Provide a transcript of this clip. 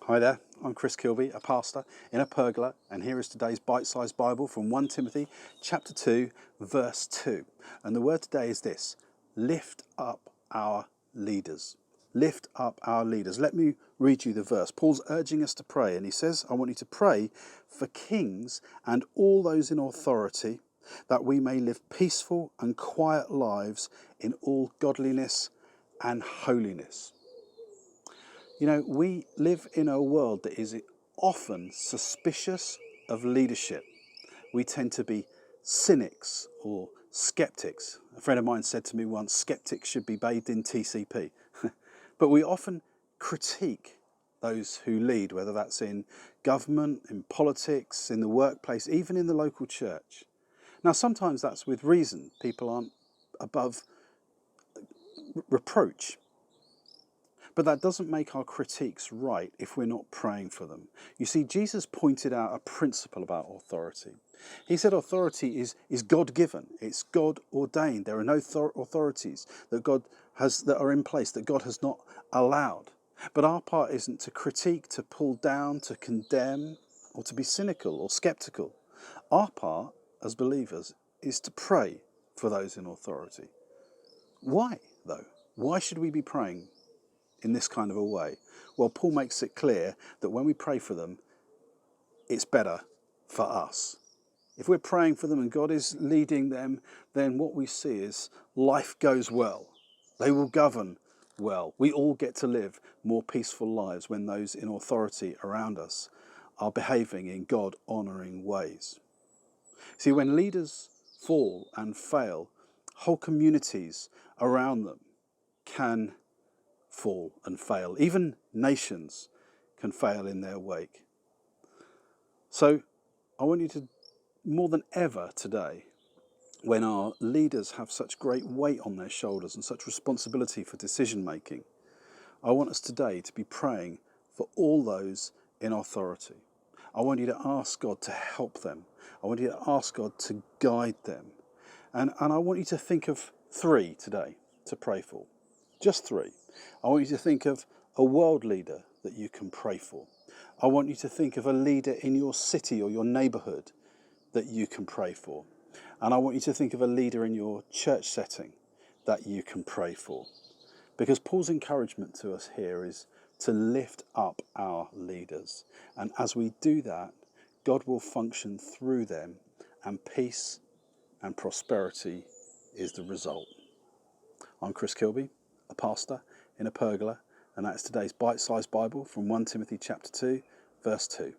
Hi there, I'm Chris Kilby, a pastor in a pergola, and here is today's bite-sized Bible from 1 Timothy chapter 2, verse 2. And the word today is this: lift up our leaders. Lift up our leaders. Let me read you the verse. Paul's urging us to pray, and he says, I want you to pray for kings and all those in authority, that we may live peaceful and quiet lives in all godliness and holiness. You know, we live in a world that is often suspicious of leadership. We tend to be cynics or skeptics. A friend of mine said to me once, skeptics should be bathed in TCP. But we often critique those who lead, whether that's in government, in politics, in the workplace, even in the local church. Now, sometimes that's with reason. People aren't above reproach. But that doesn't make our critiques right if we're not praying for them. You see, Jesus pointed out a principle about authority. He said authority is God-given. It's God-ordained. There are no authorities that are in place that God has not allowed. But our part isn't to critique, to pull down, to condemn, or to be cynical or skeptical. Our part as believers is to pray for those in authority. Why, though? Why should we be praying in this kind of a way? Well, Paul makes it clear that when we pray for them, it's better for us. If we're praying for them and God is leading them, then what we see is life goes well. They will govern well. We all get to live more peaceful lives when those in authority around us are behaving in God-honouring ways. See, when leaders fall and fail, whole communities around them can fall and fail. Even nations can fail in their wake. So I want you to, more than ever today, when our leaders have such great weight on their shoulders and such responsibility for decision making, I want us today to be praying for all those in authority. I want you to ask God to help them. I want you to ask God to guide them. And I want you to think of 3 today to pray for. Just 3. I want you to think of a world leader that you can pray for. I want you to think of a leader in your city or your neighbourhood that you can pray for. And I want you to think of a leader in your church setting that you can pray for. Because Paul's encouragement to us here is to lift up our leaders. And as we do that, God will function through them, and peace and prosperity is the result. I'm Chris Kilby, a pastor in a pergola, and that's today's bite-sized Bible from 1 Timothy chapter 2, verse 2.